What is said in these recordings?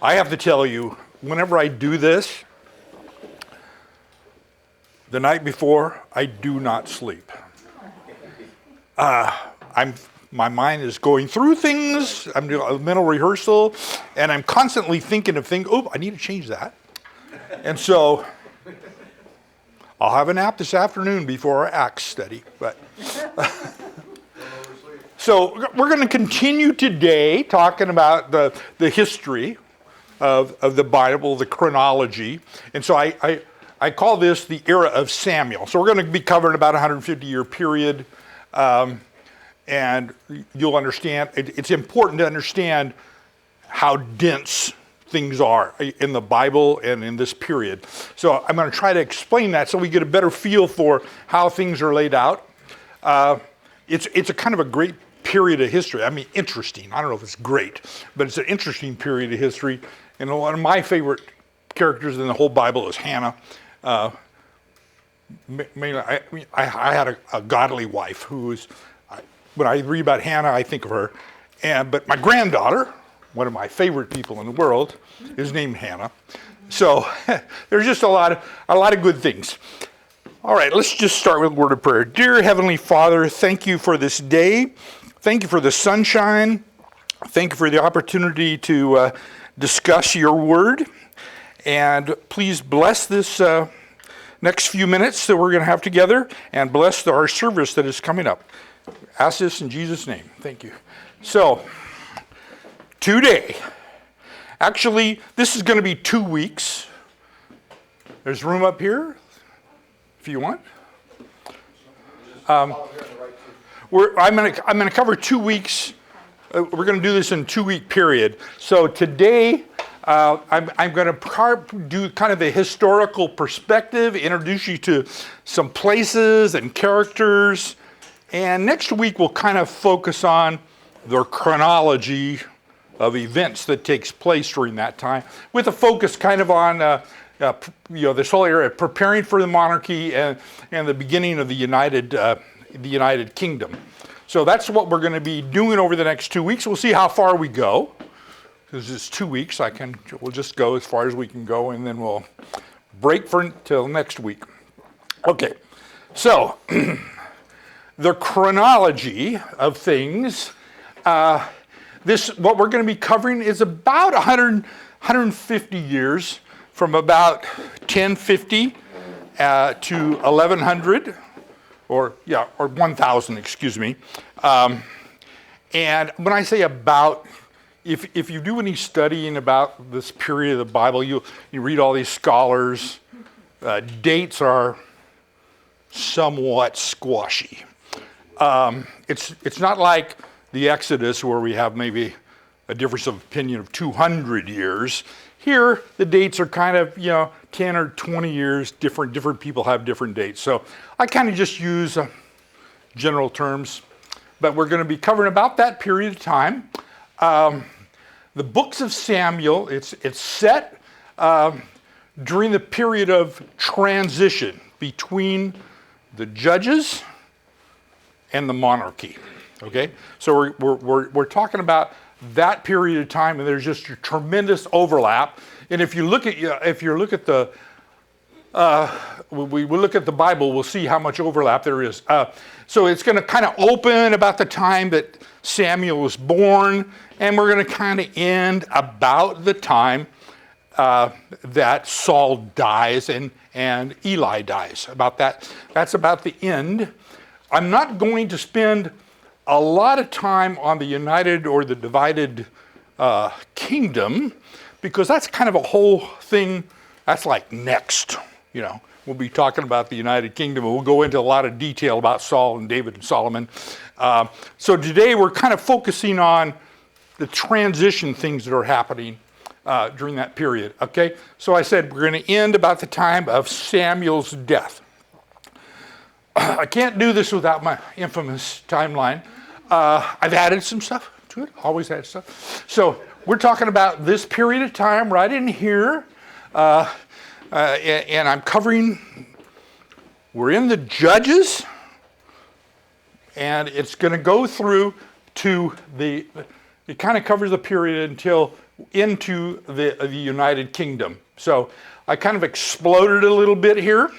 I have to tell you, whenever I do this, the night before, I do not sleep. My mind is going through things. I'm doing a mental rehearsal, and I'm constantly thinking of things. Oh, I need to change that. And so I'll have a nap this afternoon before our Acts study. But so we're going to continue today talking about the history of the Bible, the chronology. And so I call this the era of Samuel. So we're going to be covering about a 150-year period. And you'll understand, it's important to understand how dense things are in the Bible and in this period. So I'm going to try to explain that so we get a better feel for how things are laid out. It's a kind of a great period of history. I mean, interesting. I don't know if it's great, but it's an interesting period of history. And one of my favorite characters in the whole Bible is Hannah. Mainly, I had a godly wife who was, when I read about Hannah, I think of her. But my granddaughter, one of my favorite people in the world, is named Hannah. So there's just a lot of good things. All right, let's just start with a word of prayer. Dear Heavenly Father, thank you for this day. Thank you for the sunshine. Thank you for the opportunity to discuss your word. And please bless this next few minutes that we're going to have together, and bless our service that is coming up. Ask this in Jesus' name. Thank you. So, today, actually, this is going to be 2 weeks. There's room up here if you want. I'm going to cover 2 weeks. We're going to do this in a 2-week period. So today, I'm going to do kind of a historical perspective, introduce you to some places and characters. And next week, we'll kind of focus on the chronology of events that takes place during that time, with a focus kind of on this whole area, preparing for the monarchy and the beginning of the United Kingdom. So that's what we're going to be doing over the next 2 weeks. We'll see how far we go. Because it's 2 weeks, we'll just go as far as we can go, and then we'll break till next week. Okay, so the chronology of things. What we're going to be covering is about 150 years, from about 1050 to 1100, or 1000, excuse me. And when I say about, if you do any studying about this period of the Bible, you read all these scholars, dates are somewhat squashy. It's not like the Exodus, where we have maybe a difference of opinion of 200 years. Here, the dates are kind of 10 or 20 years. Different people have different dates. So I kind of just use general terms, but we're going to be covering about that period of time. The books of Samuel, it's set during the period of transition between the judges and the monarchy. Okay, so we're talking about that period of time, and there's just a tremendous overlap. And if you look at the we look at the Bible, we'll see how much overlap there is. So it's going to kind of open about the time that Samuel was born, and we're going to kind of end about the time that Saul dies and Eli dies. About that, that's about the end. I'm not going to spend a lot of time on the united or the divided kingdom, because that's kind of a whole thing. That's like next. We'll be talking about the United Kingdom, and we'll go into a lot of detail about Saul and David and Solomon. So today we're kind of focusing on the transition things that are happening during that period. Okay, so I said we're going to end about the time of Samuel's death. I can't do this without my infamous timeline. I've added some stuff to it, always add stuff. So we're talking about this period of time right in here, and I'm covering, we're in the Judges, and it's going to go through to it kind of covers the period until into the United Kingdom. So I kind of exploded a little bit here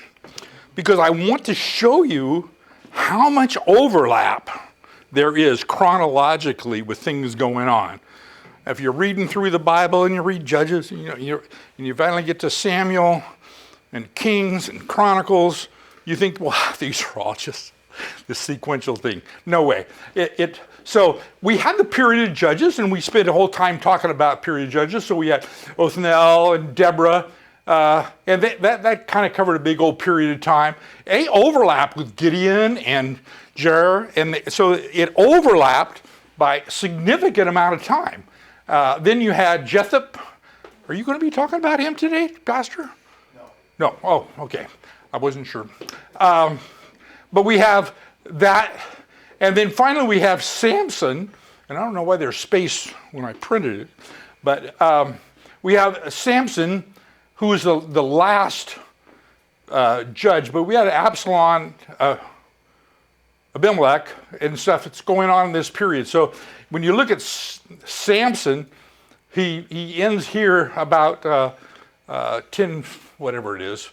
because I want to show you how much overlap there is chronologically with things going on. If you're reading through the Bible and you read Judges, and you finally get to Samuel and Kings and Chronicles, you think, well, these are all just this sequential thing. No way. So we had the period of Judges, and we spent a whole time talking about period of Judges. So we had Othniel and Deborah, and that kind of covered a big old period of time. They overlapped with Gideon and Jer, and so it overlapped by a significant amount of time. Then you had Jetheth. Are you going to be talking about him today, Pastor? No. Oh, okay. I wasn't sure. But we have that. And then finally we have Samson. And I don't know why there's space when I printed it. But we have Samson, who is the last judge. But we had Absalom, Abimelech, and stuff that's going on in this period. So when you look at Samson, he ends here about 10, whatever it is.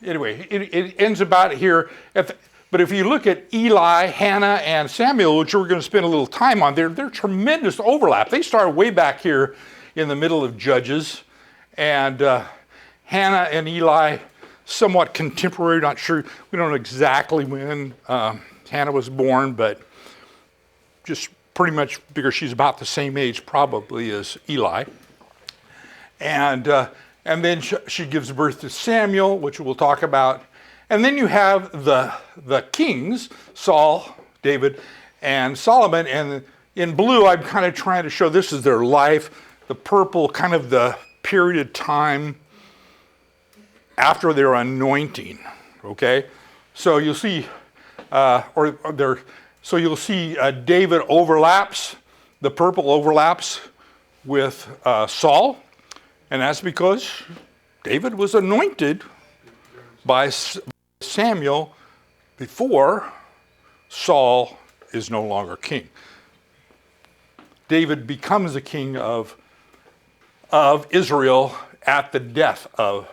Anyway, it ends about here. But if you look at Eli, Hannah, and Samuel, which we're going to spend a little time on, they're tremendous overlap. They start way back here in the middle of Judges. And Hannah and Eli, somewhat contemporary, not sure. We don't know exactly when Hannah was born, but just pretty much figure she's about the same age probably as Eli. And then she gives birth to Samuel, which we'll talk about. And then you have the kings, Saul, David, and Solomon. And in blue, I'm kind of trying to show this is their life. The purple, kind of the period of time after their anointing. Okay, so you'll see, you'll see David overlaps. The purple overlaps with Saul. And that's because David was anointed by Samuel before Saul is no longer king. David becomes the king of Israel at the death of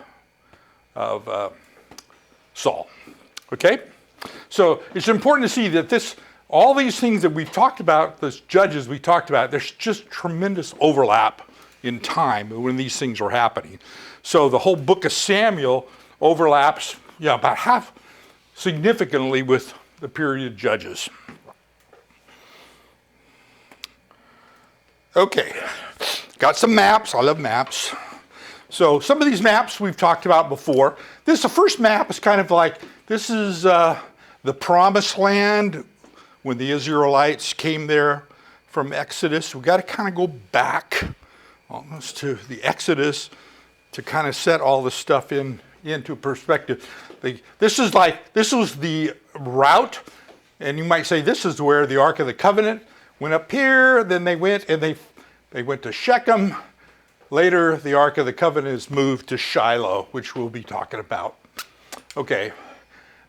Saul. Okay? So it's important to see that all these things that we've talked about, those judges we talked about, there's just tremendous overlap in time when these things were happening. So the whole book of Samuel overlaps, about half significantly with the period of Judges. Okay, got some maps. I love maps. So some of these maps we've talked about before. The first map is kind of like, this is the promised land when the Israelites came there from Exodus. We got to kind of go back almost to the Exodus to kind of set all this stuff into perspective. This was the route, and you might say this is where the Ark of the Covenant went up here, then they went and they went to Shechem. Later, the Ark of the Covenant is moved to Shiloh, which we'll be talking about. Okay,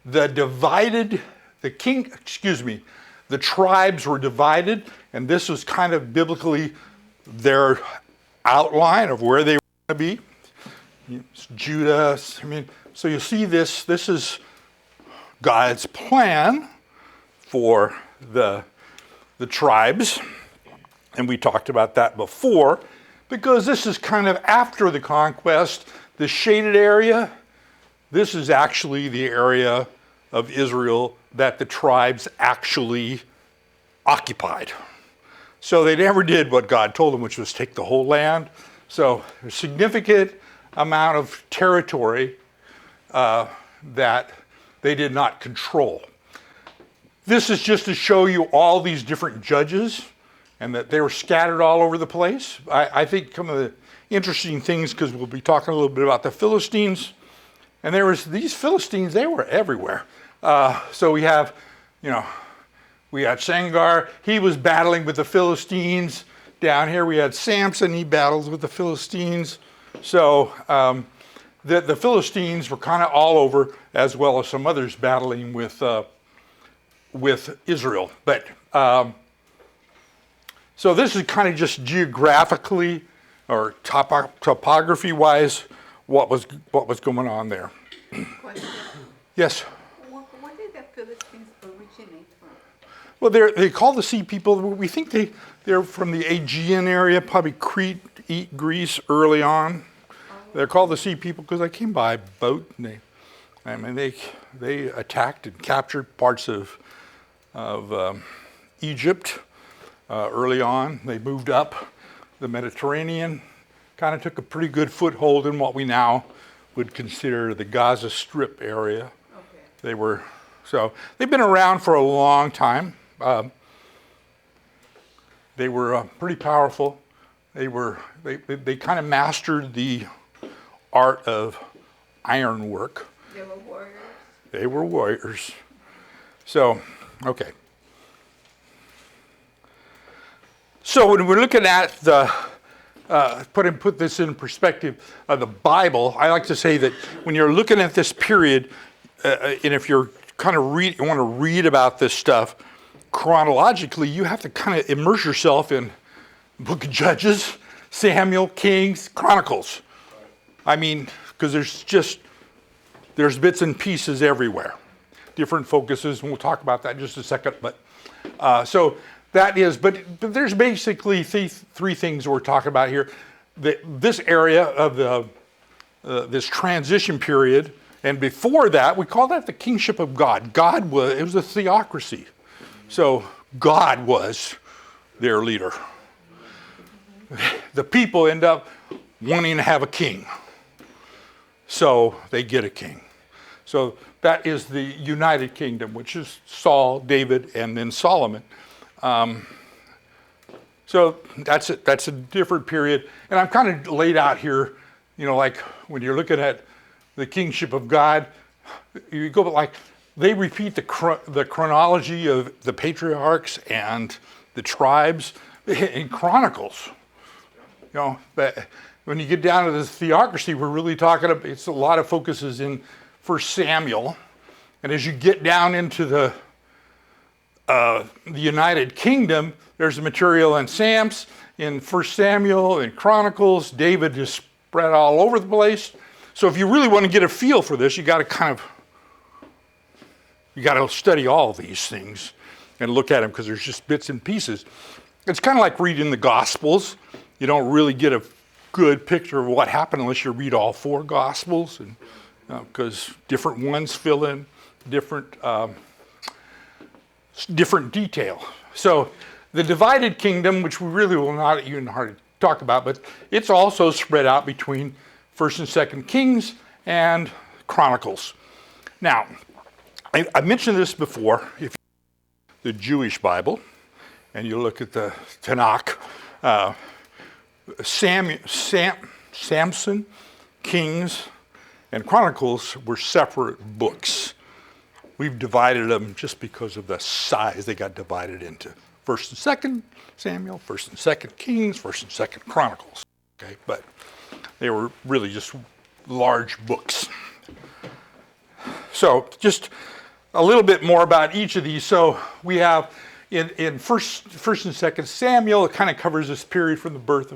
the tribes were divided, and this was kind of biblically their outline of where they were going to be. It's Judah, so you see this is God's plan for the tribes, and we talked about that before, because this is kind of after the conquest. The shaded area, this is actually the area of Israel that the tribes actually occupied. So they never did what God told them, which was take the whole land. So a significant amount of territory that they did not control. This is just to show you all these different judges and that they were scattered all over the place. I think some of the interesting things, because we'll be talking a little bit about the Philistines, and these Philistines, they were everywhere. So we have, we had Shangar, he was battling with the Philistines. Down here we had Samson, he battles with the Philistines. So the Philistines were kind of all over, as well as some others battling with Israel. But So this is kind of just geographically or topography-wise what was going on there. Question. Yes? Where did the Philistines originate from? Well, they call the sea people, we think they're from the Aegean area, probably Crete, Greece early on. They're called the sea people because they came by boat and they attacked and captured parts of Egypt early on. They moved up the Mediterranean, kind of took a pretty good foothold in what we now would consider the Gaza Strip area. Okay. They've been around for a long time. They were pretty powerful. They kind of mastered the art of ironwork. They were warriors. They were warriors. So, okay. So when we're looking at the put this in perspective of the Bible, I like to say that when you're looking at this period, and if you're kind of want to read about this stuff chronologically, you have to kind of immerse yourself in the book of Judges, Samuel, Kings, Chronicles. I mean, because there's bits and pieces everywhere, different focuses, and we'll talk about that in just a second. But so that is, but there's basically three things we're talking about here. This area of this transition period, and before that, we call that the kingship of God. It was a theocracy. So God was their leader. The people end up wanting to have a king. So they get a king. So that is the United Kingdom, which is Saul, David, and then Solomon. So that's it. That's a different period. And I'm kind of laid out here, like when you're looking at the kingship of God, you go, but like they repeat the chronology of the patriarchs and the tribes in Chronicles. But when you get down to the theocracy, we're really talking about, it's a lot of focuses in 1 Samuel. And as you get down into the United Kingdom, there's material in Psalms, in 1 Samuel, in Chronicles. David is spread all over the place. So if you really want to get a feel for this, you got to study all these things and look at them because there's just bits and pieces. It's kind of like reading the Gospels. You don't really get a good picture of what happened unless you read all four Gospels, and because different ones fill in different detail. So the divided kingdom, which we really will not even hardly talk about, but it's also spread out between 1st and 2nd Kings and Chronicles. Now, I mentioned this before. If you look at the Jewish Bible and you look at the Tanakh, Samson, Kings, and Chronicles were separate books. We've divided them just because of the size. They got divided into 1st and 2nd Samuel, 1st and 2nd Kings, 1st and 2nd Chronicles. Okay, but they were really just large books. So just a little bit more about each of these. So we have in first and 2nd Samuel, it kind of covers this period from the birth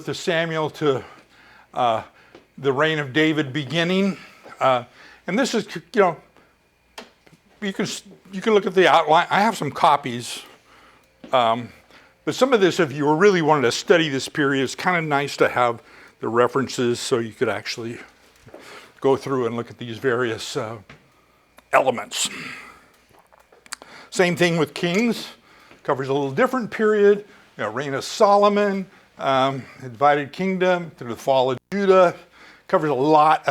of Samuel to the reign of David beginning. And this is, you can look at the outline. I have some copies. But some of this, if you were really wanting to study this period, it's kind of nice to have the references so you could actually go through and look at these various elements. Same thing with Kings. Covers a little different period. Reign of Solomon, divided kingdom through the fall of Judah. Covers a lot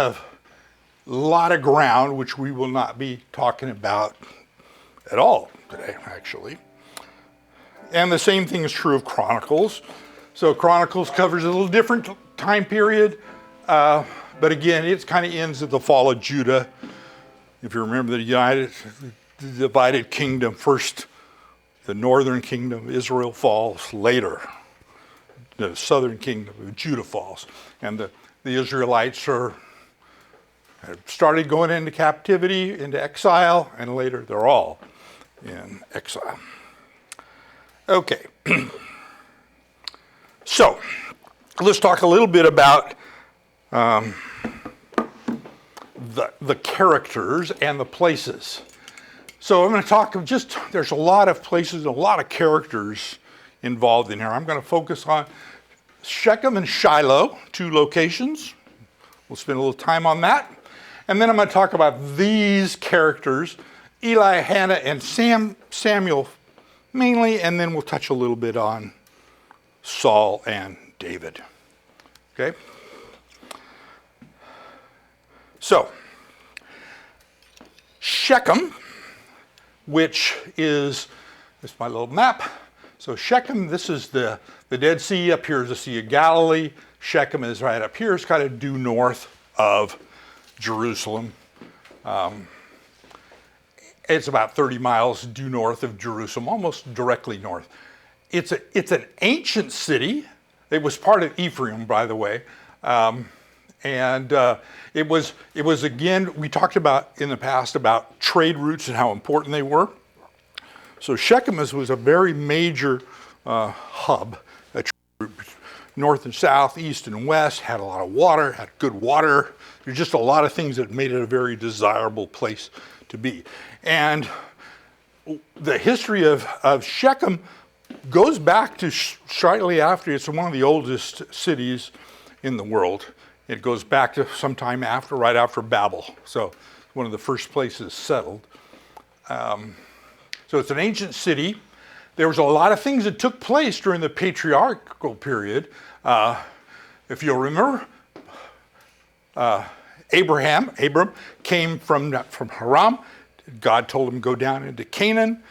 of ground, which we will not be talking about at all today, actually. And the same thing is true of Chronicles. So Chronicles covers a little different time period, but again, it kind of ends at the fall of Judah. If you remember the divided kingdom, first the northern kingdom, Israel falls, later the southern kingdom of Judah falls. And the Israelites have started going into captivity, into exile, and later they're all in exile. Okay. So let's talk a little bit about the characters and the places. So I'm going to talk there's a lot of places, a lot of characters involved in here. I'm going to focus on Shechem and Shiloh, 2 locations. We'll spend a little time on that. And then I'm going to talk about these characters, Eli, Hannah, and Samuel mainly, and then we'll touch a little bit on Saul and David. Okay? So, Shechem, which is, this is my little map. So Shechem, this is the Dead Sea. Up here is the Sea of Galilee. Shechem is right up here. It's kind of due north of Jerusalem. It's about 30 miles due north of Jerusalem, almost directly north. It's an ancient city. It was part of Ephraim, by the way. It was again, we talked about in the past about trade routes and how important they were. So Shechem was a very major hub, a trade route, north and south, east and west, had a lot of water, had good water. There's just a lot of things that made it a very desirable place to be. And the history of Shechem goes back to shortly after, it's one of the oldest cities in the world. It goes back to sometime after, right after Babel. So one of the first places settled. So it's an ancient city. There was a lot of things that took place during the patriarchal period. If you'll remember, Abram came from Haran. God told him to go down into Canaan.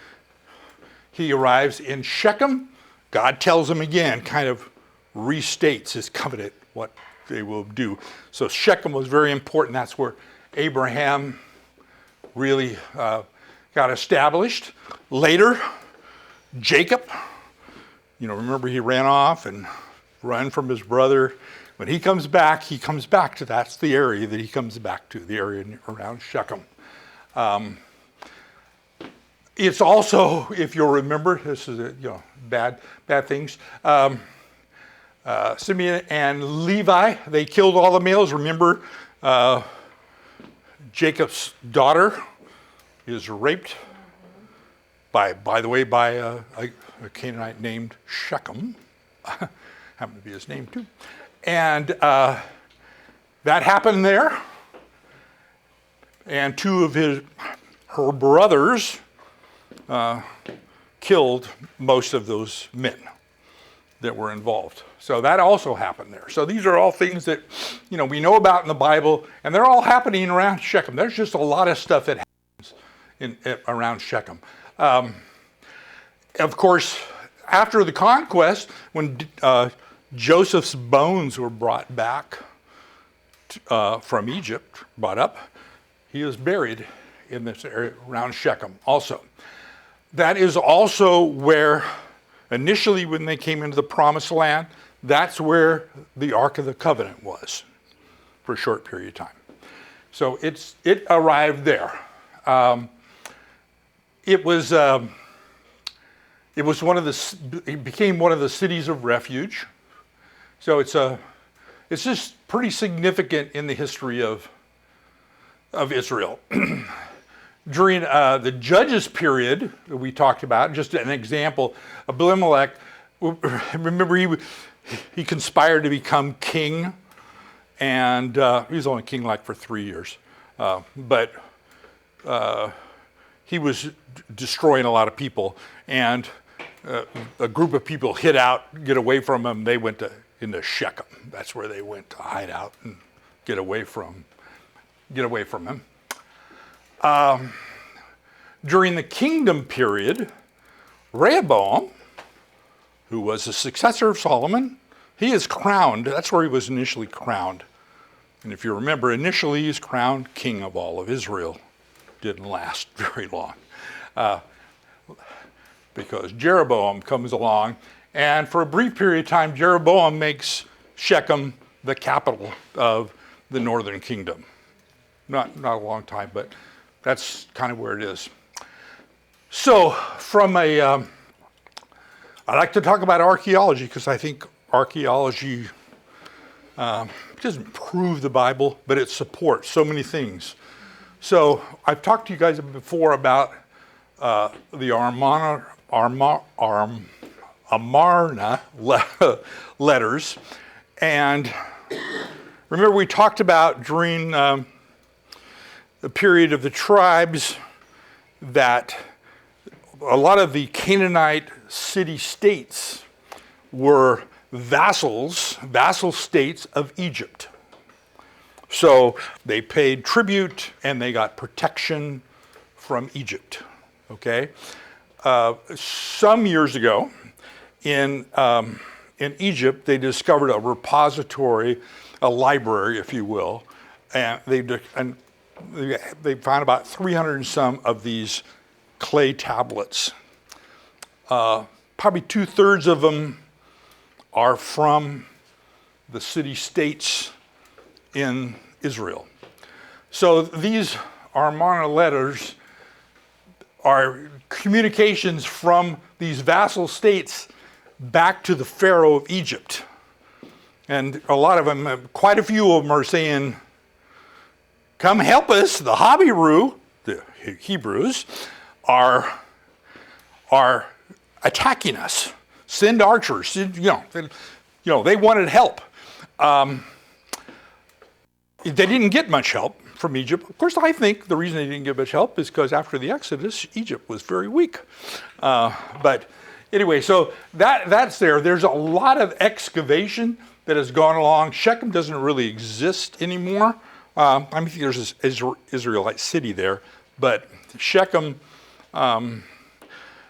He arrives in Shechem. God tells him again, kind of restates his covenant, what they will do. So Shechem was very important. That's where Abraham really got established. Later, Jacob, remember he ran off and ran from his brother. When he comes back to, that's the area that he comes back to, the area around Shechem. It's also, if you'll remember, this is bad things. Simeon and Levi, they killed all the males. Remember, Jacob's daughter is raped by a Canaanite named Shechem. Happened to be his name too. And that happened there. And 2 of her brothers killed most of those men that were involved. So that also happened there. So these are all things that we know about in the Bible, and they're all happening around Shechem. There's just a lot of stuff that happens around Shechem. Of course, after the conquest, when Joseph's bones were brought back from Egypt, brought up, he was buried in this area around Shechem also. That is also where, initially when they came into the Promised Land, that's where the Ark of the Covenant was for a short period of time. So it arrived there. It became one of the cities of refuge. So it's just pretty significant in the history of Israel. During the Judges period that we talked about, just an example, Abimelech, remember he conspired to become king, and he was only king for 3 years, but he was destroying a lot of people, and a group of people hid out, get away from him. They went into Shechem. That's where they went to hide out and get away from him. During the kingdom period, Rehoboam, who was the successor of Solomon, he is crowned. That's where he was initially crowned. And if you remember, initially he's crowned king of all of Israel. Didn't last very long because Jeroboam comes along, and for a brief period of time, Jeroboam makes Shechem the capital of the northern kingdom. Not a long time, but that's kind of where it is. So I like to talk about archaeology because I think archaeology doesn't prove the Bible, but it supports so many things. So I've talked to you guys before about the Amarna letters. And remember we talked about during the period of the tribes that a lot of the Canaanite city-states were vassal states of Egypt. So they paid tribute and they got protection from Egypt, okay? Some years ago in Egypt, they discovered a repository, a library, if you will, and they found about 300 and some of these clay tablets. Probably 2/3 of them are from the city-states in Israel. So these Amarna letters are communications from these vassal states back to the Pharaoh of Egypt. And a lot of them, quite a few of them are saying, come help us. The Habiru, the Hebrews, are attacking us. Send archers. They wanted help. They didn't get much help from Egypt. Of course, I think the reason they didn't get much help is because after the Exodus, Egypt was very weak. But anyway, so that's there. There's a lot of excavation that has gone along. Shechem doesn't really exist anymore. I think there's this Israelite city there, but Shechem,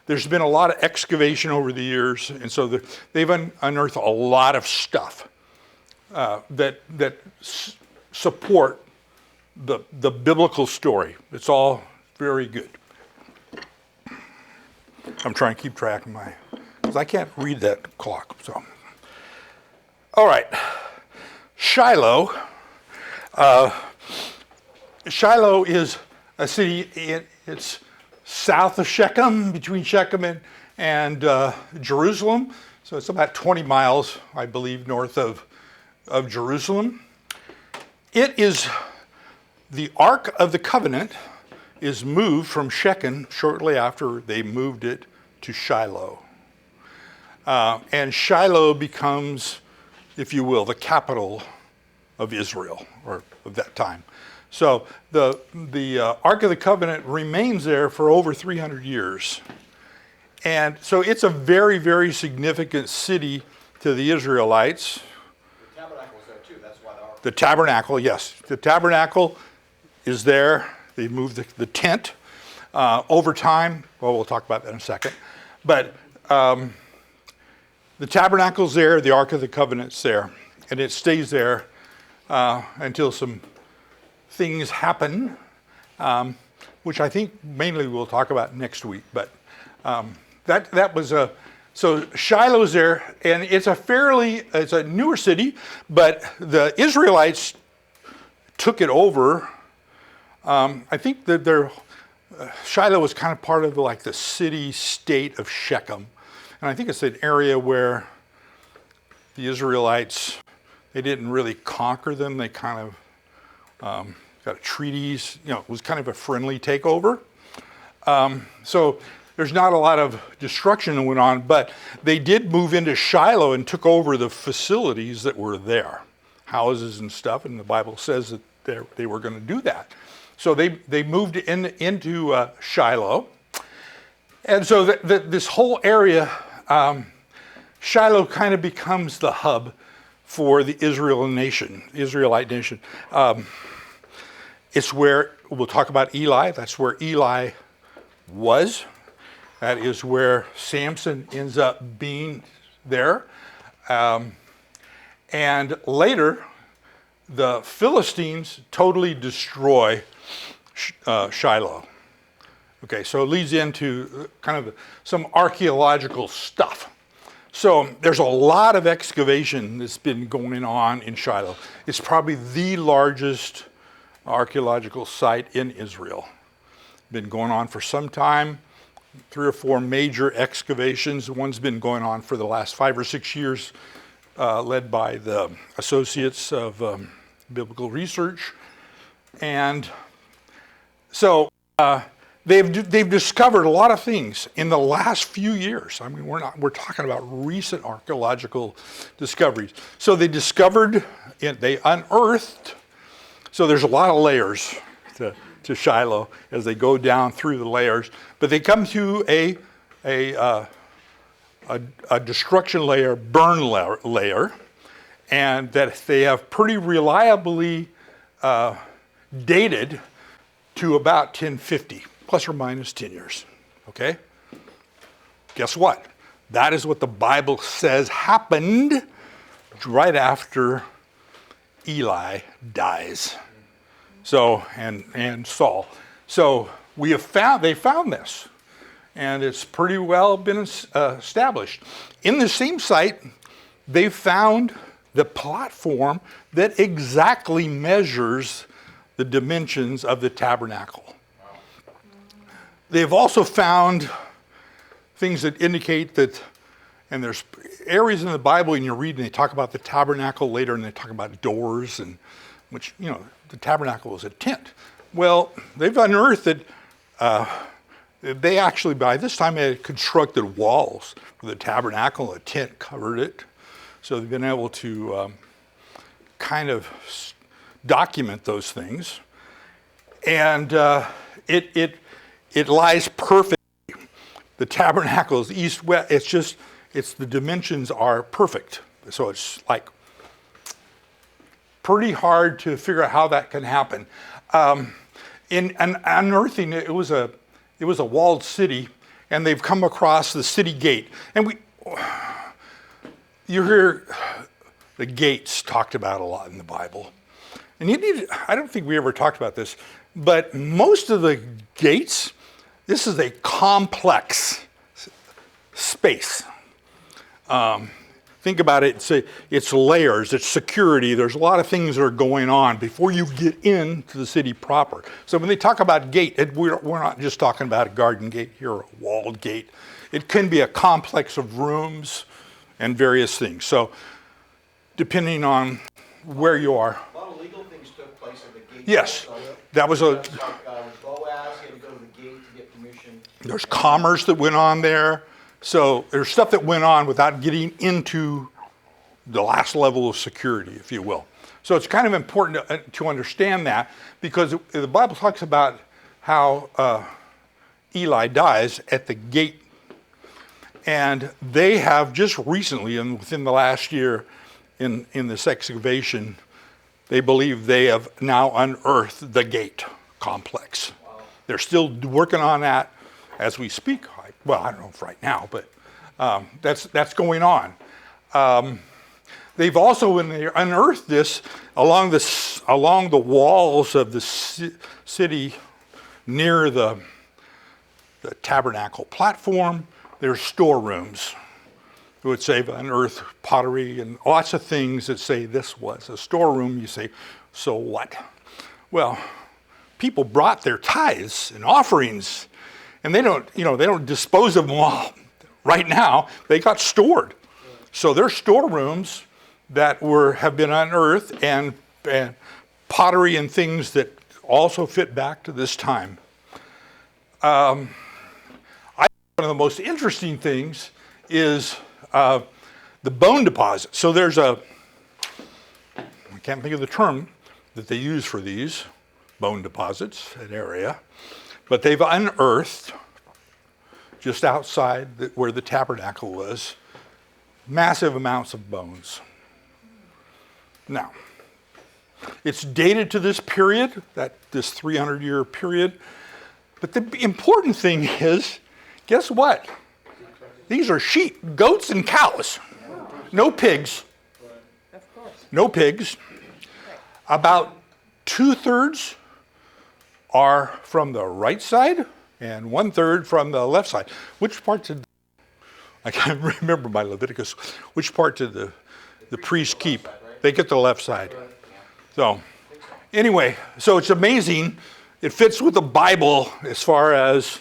there's been a lot of excavation over the years, and so they've unearthed a lot of stuff that support the biblical story. It's all very good. I'm trying to keep track of because I can't read that clock. So, all right, Shiloh. Shiloh is a city. It's south of Shechem, between Shechem and Jerusalem. So it's about 20 miles, I believe, north of Jerusalem. It is the Ark of the Covenant is moved from Shechem shortly after they moved it to Shiloh. And Shiloh becomes, if you will, the capital of Israel, or of that time. So the Ark of the Covenant remains there for over 300 years. And so it's a very, very significant city to the Israelites. The tabernacle is there too, that's why the ark. The tabernacle, yes. The tabernacle is there. They moved the tent over time. Well, we'll talk about that in a second. But the tabernacle's there, the Ark of the Covenant's there. And it stays there until some things happen, which I think mainly we'll talk about next week. But that was so Shiloh's there, and it's a newer city, but the Israelites took it over. I think that Shiloh was kind of part of the city-state of Shechem, and I think it's an area where the Israelites, they didn't really conquer them. They kind of got treaties. It was kind of a friendly takeover. So there's not a lot of destruction that went on, but they did move into Shiloh and took over the facilities that were there, houses and stuff, and the Bible says that they were going to do that. So they moved into Shiloh. And so this whole area, Shiloh kind of becomes the hub for the Israelite nation. It's where, we'll talk about Eli, that's where Eli was. That is where Samson ends up being there. And later, the Philistines totally destroy Shiloh. Okay, so it leads into kind of some archaeological stuff. So there's a lot of excavation that's been going on in Shiloh. It's probably the largest archaeological site in Israel. Been going on for some time, 3 or 4 major excavations. One's been going on for the last 5 or 6 years led by the Associates of Biblical Research. And so they've discovered a lot of things in the last few years. I mean, we're talking about recent archaeological discoveries. So they discovered, they unearthed, so there's a lot of layers to Shiloh as they go down through the layers, but they come to a destruction layer, burn layer, and that they have pretty reliably dated to about 1050, plus or minus 10 years, okay? Guess what? That is what the Bible says happened right after Eli dies. So, and Saul. So they found this, and it's pretty well been established. In the same site, they found the platform that exactly measures the dimensions of the tabernacle. They've also found things that indicate that, and there's areas in the Bible when you're reading, they talk about the tabernacle later, and they talk about doors, and which, you know, the tabernacle was a tent. Well, they've unearthed that they actually, by this time, had constructed walls for the tabernacle. A tent covered it. So they've been able to kind of document those things. And it lies perfectly. The tabernacle is east-west. It's the dimensions are perfect. So it's like pretty hard to figure out how that can happen. In unearthing it, it was a walled city, and they've come across the city gate. And you hear the gates talked about a lot in the Bible. And I don't think we ever talked about this, but most of the gates, this is a complex space. Think about it, it's layers, it's security, there's a lot of things that are going on before you get into the city proper. So when they talk about gate, we're not just talking about a garden gate here or a walled gate. It can be a complex of rooms and various things. So depending on where you are. A lot of legal things took place at the gate. Yes, that was a... Like Boaz had to go to the gate to get permission. There's commerce that went on there. So there's stuff that went on without getting into the last level of security, if you will. So it's kind of important to understand that, because the Bible talks about how Eli dies at the gate. And they have just recently, and within the last year in this excavation, they believe they have now unearthed the gate complex. Wow. They're still working on that as we speak. Well, I don't know if right now, but that's going on. They've also, when they unearthed this, along the walls of the city near the tabernacle platform, there's storerooms. It would say unearthed pottery and lots of things that say this was a storeroom. You say, so what? Well, people brought their tithes and offerings, and they don't dispose of them all right now. They got stored. So there's storerooms that have been unearthed, and pottery and things that also fit back to this time. One of the most interesting things is the bone deposit. So there's I can't think of the term that they use for these bone deposits, an area, but they've unearthed just outside where the tabernacle was, massive amounts of bones. Now, it's dated to this period, this 300-year period, but the important thing is, guess what? These are sheep, goats, and cows. No pigs. No pigs. About 2/3 are from the right side and 1/3 from the left side. Which part did, I can't remember by Leviticus, which part did the priests keep? They get the left side. So anyway, so it's amazing. It fits with the Bible as far as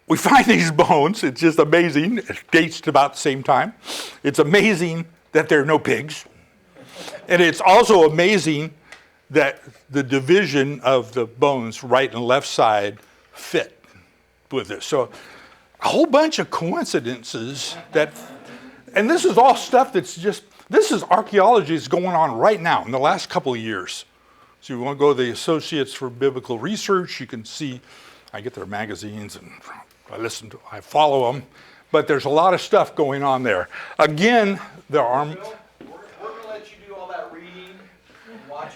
we find these bones. It's just amazing. It dates to about the same time. It's amazing that there are no pigs. And it's also amazing that the division of the bones, right and left side, fit with this. So a whole bunch of coincidences that, and this is all stuff that's just, this is archaeology that's going on right now in the last couple of years. So you want to go to the Associates for Biblical Research, you can see, I get their magazines and I follow them, but there's a lot of stuff going on there. Again, there are... Bill, we're gonna let you do all that reading and watch.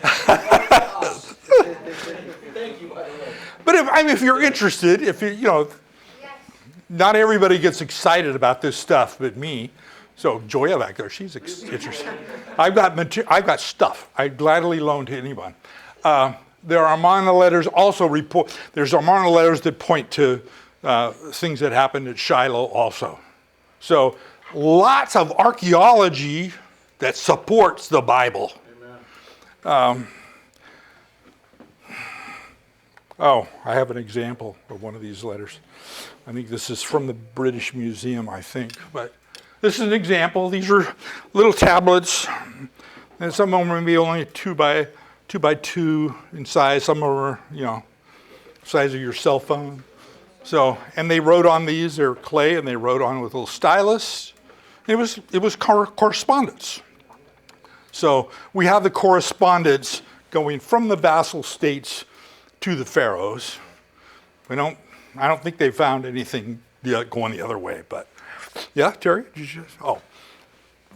Thank you, by the way. But if you're interested, if not everybody gets excited about this stuff but me. So Joya back there, she's interested. I've got stuff I'd gladly loan to anyone. There are Amarna letters also there's Amarna letters that point to things that happened at Shiloh also. So lots of archaeology that supports the Bible. Amen. I have an example of one of these letters. I think this is from the British Museum, I think. But this is an example. These are little tablets. And some of them are maybe only 2 by 2 in size. Some are, size of your cell phone. So, and they wrote on these. They're clay, and they wrote on with a little stylus. It was correspondence. So we have the correspondence going from the vassal states to the pharaohs. I don't think they found anything going the other way, but yeah, Terry?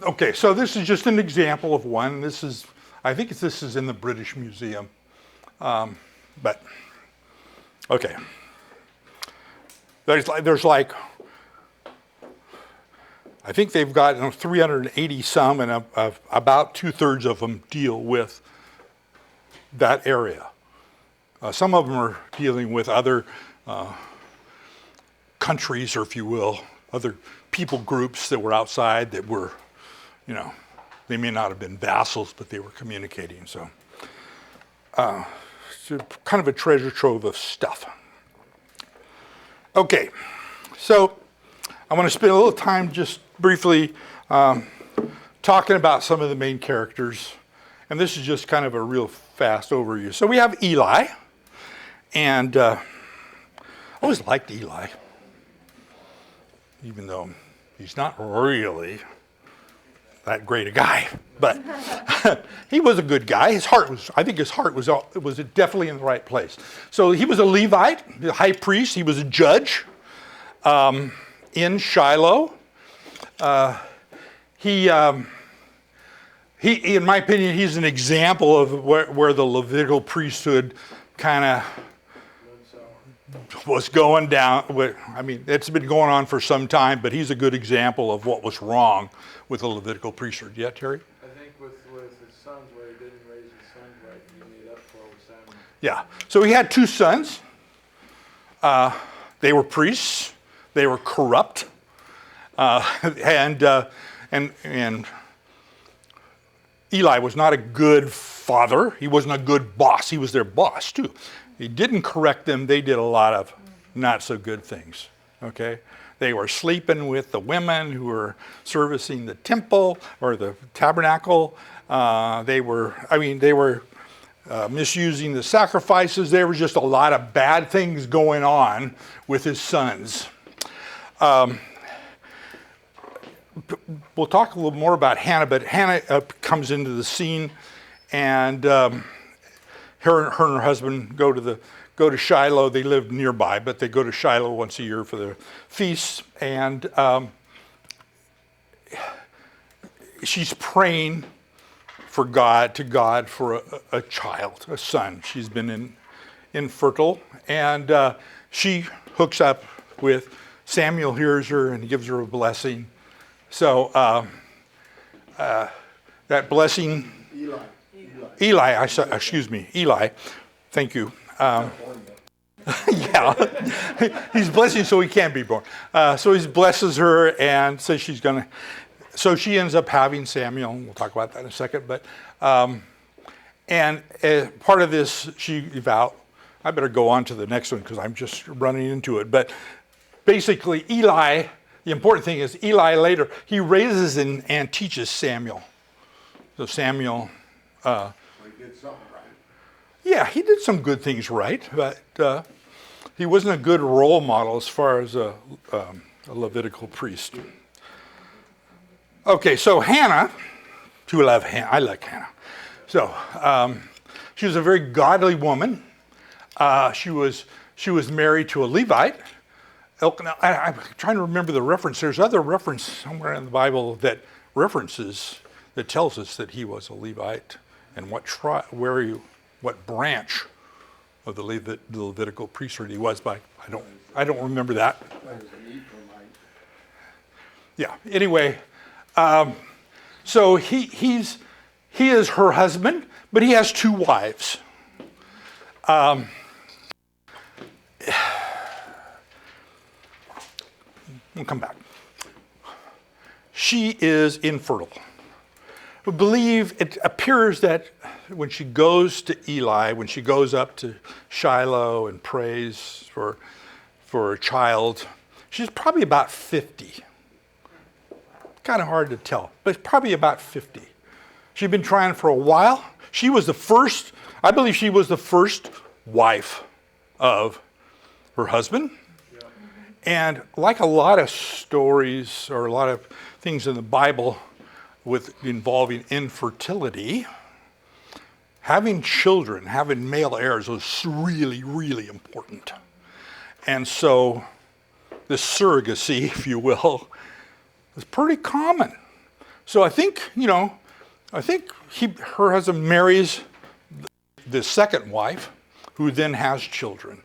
Okay, so this is just an example of one. This is in the British Museum. But, okay. There's like, I think they've got 380 some, and about 2/3 of them deal with that area. Some of them are dealing with other countries, or if you will, other people groups that were outside that were, they may not have been vassals, but they were communicating. So it's kind of a treasure trove of stuff. Okay, so I want to spend a little time just briefly talking about some of the main characters. And this is just kind of a real fast overview. So we have Eli. And I always liked Eli, even though he's not really that great a guy. But he was a good guy. I think his heart was definitely in the right place. So he was a Levite, the high priest. He was a judge in Shiloh. He, in my opinion, he's an example of where the Levitical priesthood kind of was going down. I mean, it's been going on for some time, but he's a good example of what was wrong with the Levitical priesthood. Yeah, Terry? I think with his sons, where he didn't raise his sons right, he made up for it with Samuel. Yeah. So he had 2 sons. They were priests. They were corrupt. And Eli was not a good father. He wasn't a good boss. He was their boss, too. He didn't correct them. They did a lot of not so good things, okay? They were sleeping with the women who were servicing the temple or the tabernacle. They were misusing the sacrifices. There was just a lot of bad things going on with his sons. We'll talk a little more about Hannah, but Hannah comes into the scene, and her and her husband go to Shiloh. They live nearby, but they go to Shiloh once a year for the feasts, and she's praying to God for a child, a son. She's been infertile, and she hooks up with Samuel, hears her, and gives her a blessing. So that blessing, Eli, thank you. Yeah, he's blessing so he can't be born. So he blesses her and says so she ends up having Samuel. We'll talk about that in a second. But and as part of this, she vowed, I better go on to the next one because I'm just running into it. But basically Eli, the important thing is Eli later, he raises and teaches Samuel. So Samuel, Well, he did something right. yeah, he did some good things right, but he wasn't a good role model as far as a Levitical priest. Okay, so Hannah, I like Hannah. So she was a very godly woman. She was married to a Levite. I'm trying to remember the reference. There's other reference somewhere in the Bible that tells us that he was a Levite and what branch of the Levitical priesthood he was. But I don't remember that. That was an Ephraimite. Yeah. Anyway, so he is her husband, but he has two wives. We'll come back. She is infertile. We believe it appears that when she goes to Eli, when she goes up to Shiloh and prays for a child, she's probably about 50. Kind of hard to tell, but it's probably about 50. She'd been trying for a while. She was the first, I believe she was the first wife of her husband. And like a lot of stories or a lot of things in the Bible involving infertility, having children, having male heirs was really, really important. And so the surrogacy, if you will, is pretty common. So I think, her husband marries the second wife, who then has children.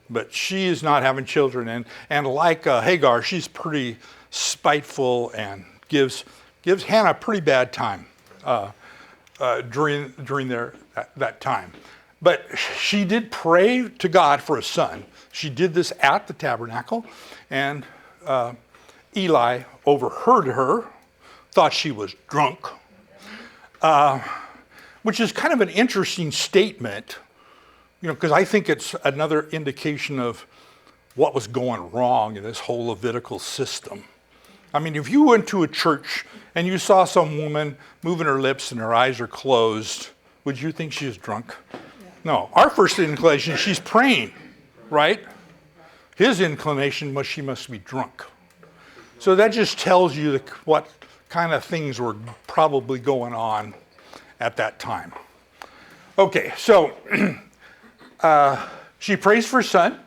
But she is not having children, and like Hagar, she's pretty spiteful and gives Hannah a pretty bad time during that time. But she did pray to God for a son. She did this at the tabernacle, and Eli overheard her, thought she was drunk, which is kind of an interesting statement. Because I think it's another indication of what was going wrong in this whole Levitical system. I mean, if you went to a church and you saw some woman moving her lips and her eyes are closed, would you think she was drunk? Yeah. No. Our first inclination, she's praying, right? His inclination was she must be drunk. So that just tells you what kind of things were probably going on at that time. Okay, so she prays for a son,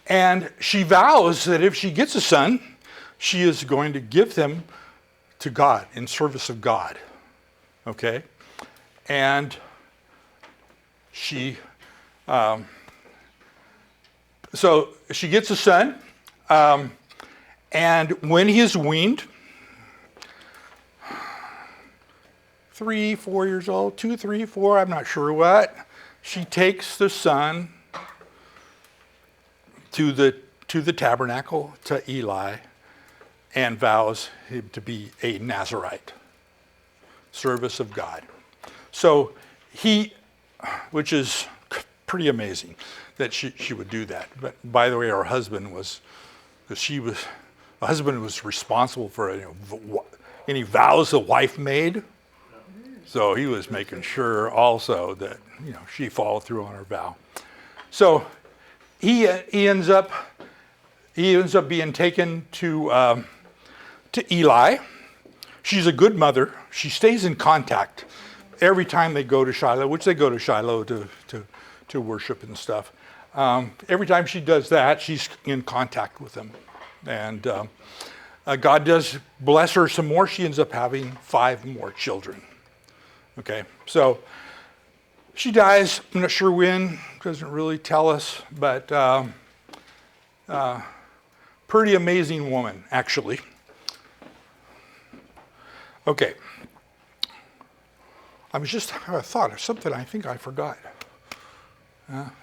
and she vows that if she gets a son, she is going to give him to God, in service of God. Okay? And so she gets a son, and when he is weaned, 3, 4 years old, 2, 3, 4, I'm not sure what, she takes the son to the tabernacle, to Eli, and vows him to be a Nazirite, service of God. So which is pretty amazing that she would do that. But by the way, her husband was responsible for any vows the wife made. So he was making sure also that she followed through on her vow. So he ends up being taken to Eli. She's a good mother. She stays in contact every time they go to Shiloh, which they go to Shiloh to worship and stuff. Every time she does that, she's in contact with them. And God does bless her some more. She ends up having 5 more children. Okay, so she dies. I'm not sure when. Doesn't really tell us, but pretty amazing woman, actually. Okay. I thought of something I think I forgot.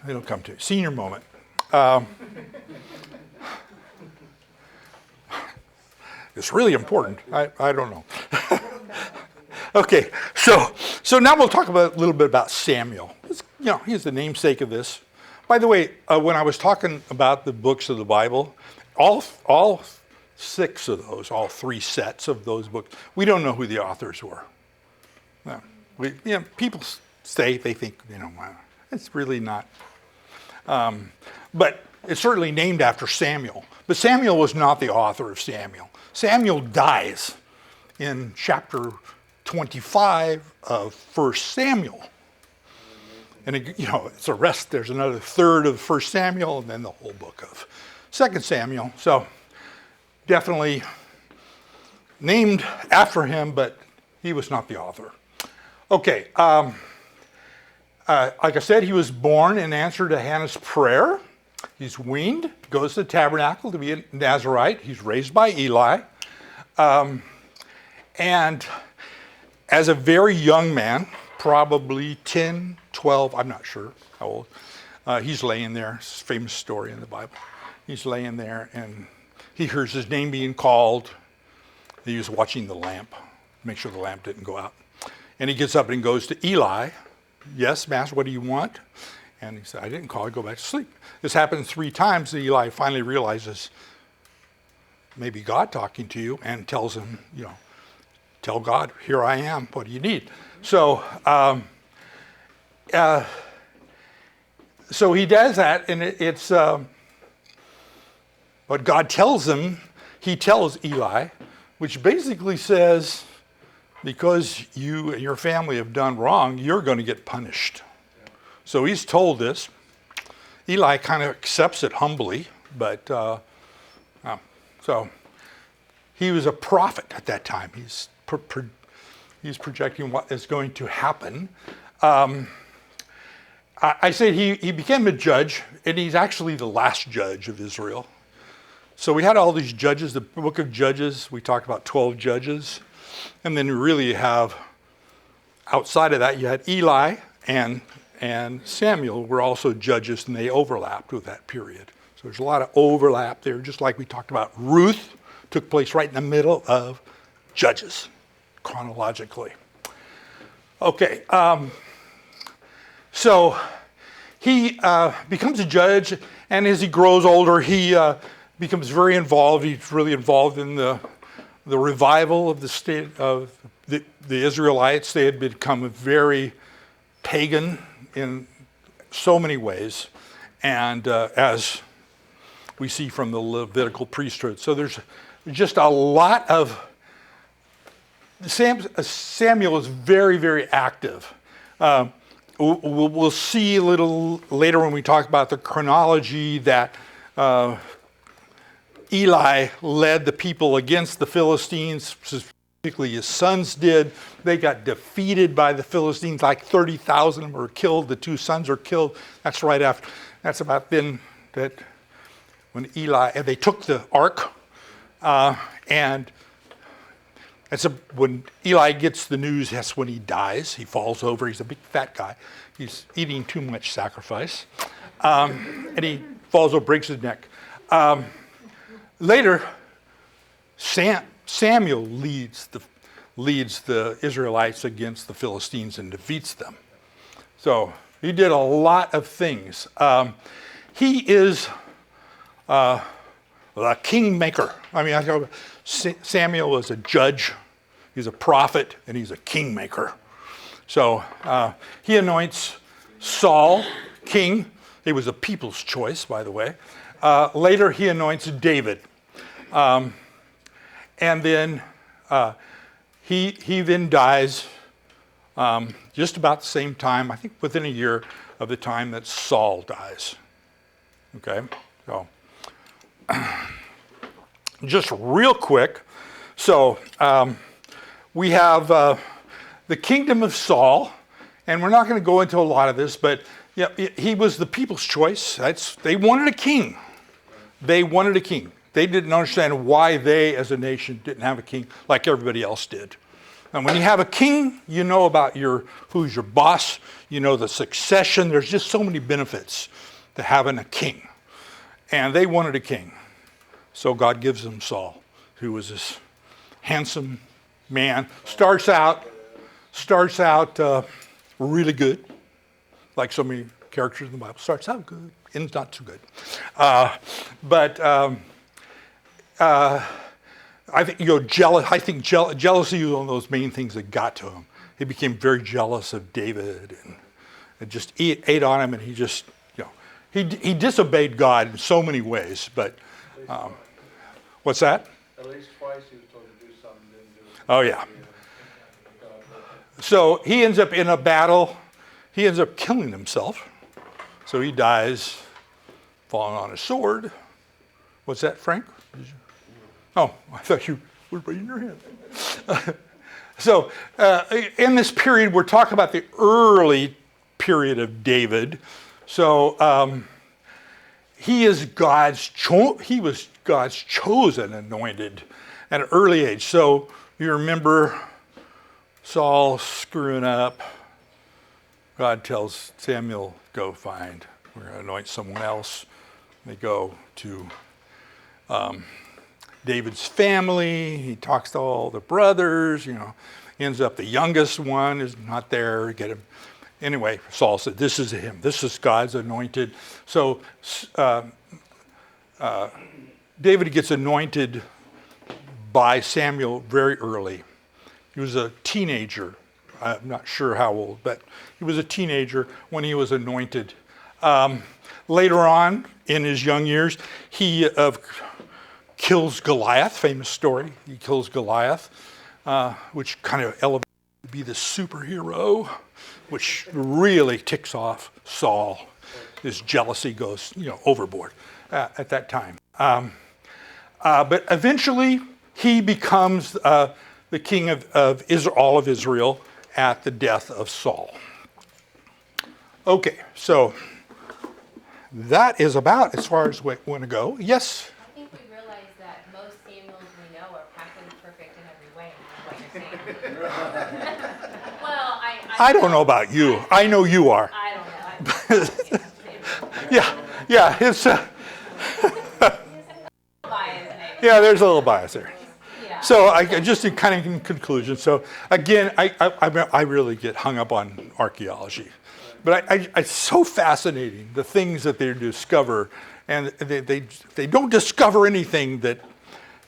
It'll come to me. Senior moment. It's really important. I don't know. Okay, so now we'll talk a little bit about Samuel. He's the namesake of this. By the way, when I was talking about the books of the Bible, all six of those, all three sets of those books, we don't know who the authors were. No. People say they think, well, it's really not. But it's certainly named after Samuel. But Samuel was not the author of Samuel. Samuel dies in chapter 25 of 1 Samuel. And it's a rest. There's another third of 1 Samuel and then the whole book of 2 Samuel. So definitely named after him, but he was not the author. Okay. Like I said, he was born in answer to Hannah's prayer. He's weaned, goes to the tabernacle to be a Nazirite. He's raised by Eli. And as a very young man, probably 10, 12, I'm not sure how old, he's laying there. It's a famous story in the Bible. He's laying there and he hears his name being called. He was watching the lamp, make sure the lamp didn't go out. And he gets up and goes to Eli. Yes, Master, what do you want? And he said, I didn't call, I go back to sleep. This happened 3 times, and Eli finally realizes maybe God talking to you, and tells him, tell God, here I am, what do you need? So so he does that, and it's what God tells him, he tells Eli, which basically says, because you and your family have done wrong, you're going to get punished. So he's told this. Eli kind of accepts it humbly, but so he was a prophet at that time. He's projecting what is going to happen. I say he became a judge, and he's actually the last judge of Israel. So we had all these judges, the book of Judges, we talked about 12 judges. And then you really have, outside of that, you had Eli and Samuel were also judges, and they overlapped with that period. So there's a lot of overlap there, just like we talked about. Ruth took place right in the middle of Judges, chronologically. Okay, so he becomes a judge, and as he grows older, he becomes very involved. He's really involved in the revival of the state of the Israelites. They had become very pagan in so many ways, and as we see from the Levitical priesthood. So there's just a lot of, Samuel is very, very active. We'll see a little later when we talk about the chronology that Eli led the people against the Philistines, specifically his sons did. They got defeated by the Philistines, like 30,000 were killed. The 2 sons are killed. That's right after, that's about then that when they took the ark, and when Eli gets the news, that's when he dies. He falls over. He's a big fat guy. He's eating too much sacrifice. And he falls over, breaks his neck. Later, Samuel leads the Israelites against the Philistines and defeats them. So he did a lot of things. He is the kingmaker. I mean, Samuel was a judge, he's a prophet, and he's a kingmaker. So he anoints Saul king. It was a people's choice, by the way. Later, he anoints David. And then he then dies just about the same time, I think within a year of the time that Saul dies. Okay, so just real quick. So we have the kingdom of Saul, and we're not going to go into a lot of this, but yeah, he was the people's choice. They wanted a king. They wanted a king. They didn't understand why they, as a nation, didn't have a king like everybody else did. And when you have a king, you know about who's your boss. You know the succession. There's just so many benefits to having a king. And they wanted a king. So God gives them Saul, who was this handsome man. Starts out really good, like so many characters in the Bible. Starts out good, ends not so good. But I think jealousy was one of those main things that got to him. He became very jealous of David and just ate on him, and he just, he disobeyed God in so many ways. But what's that? At least twice he was told to do something, didn't do it. Oh yeah. So he ends up in a battle. He ends up killing himself. So he dies, falling on a sword. What's that, Frank? Oh, I thought you were raising your hand. So in this period, we're talking about the early period of David. So he was God's chosen anointed at an early age. So you remember Saul screwing up. God tells Samuel, go find, we're going to anoint someone else. They go to David's family. He talks to all the brothers, ends up the youngest one is not there. Get him. Anyway, Saul said, this is him. This is God's anointed. So David gets anointed by Samuel very early. He was a teenager. I'm not sure how old, but he was a teenager when he was anointed. Later on, in his young years, he kills Goliath, famous story. He kills Goliath, which kind of elevates him to be the superhero, which really ticks off Saul. His jealousy goes, overboard at that time. But eventually, he becomes the king of Israel, all of Israel, at the death of Saul. Okay, so that is about as far as we want to go. Yes? I think we realize that most Samuels we know are practically perfect in every way, is what you're saying. Well, I don't know about you. I know you are. I don't know. Yeah, it's yeah, there's a little bias there. Yeah. So I just kind of in conclusion. So again, I really get hung up on archaeology, but it's so fascinating the things that they discover, and they don't discover anything that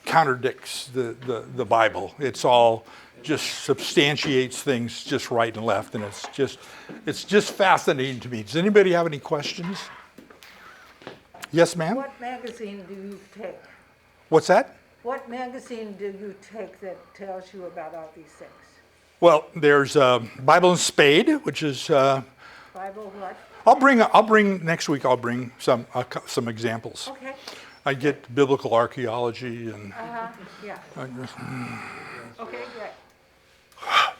contradicts the Bible. It's all just substantiates things just right and left, and it's just fascinating to me. Does anybody have any questions? Yes, ma'am. What magazine do you take? What's that? What magazine do you take that tells you about all these things? Well, there's Bible and Spade, which is. Bible what? I'll bring next week. I'll bring some examples. Okay. I get biblical archaeology and. Yeah. Okay, great.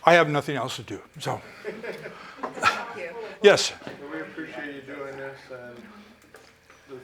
I have nothing else to do. So. Thank you. Yes. We appreciate you doing this, and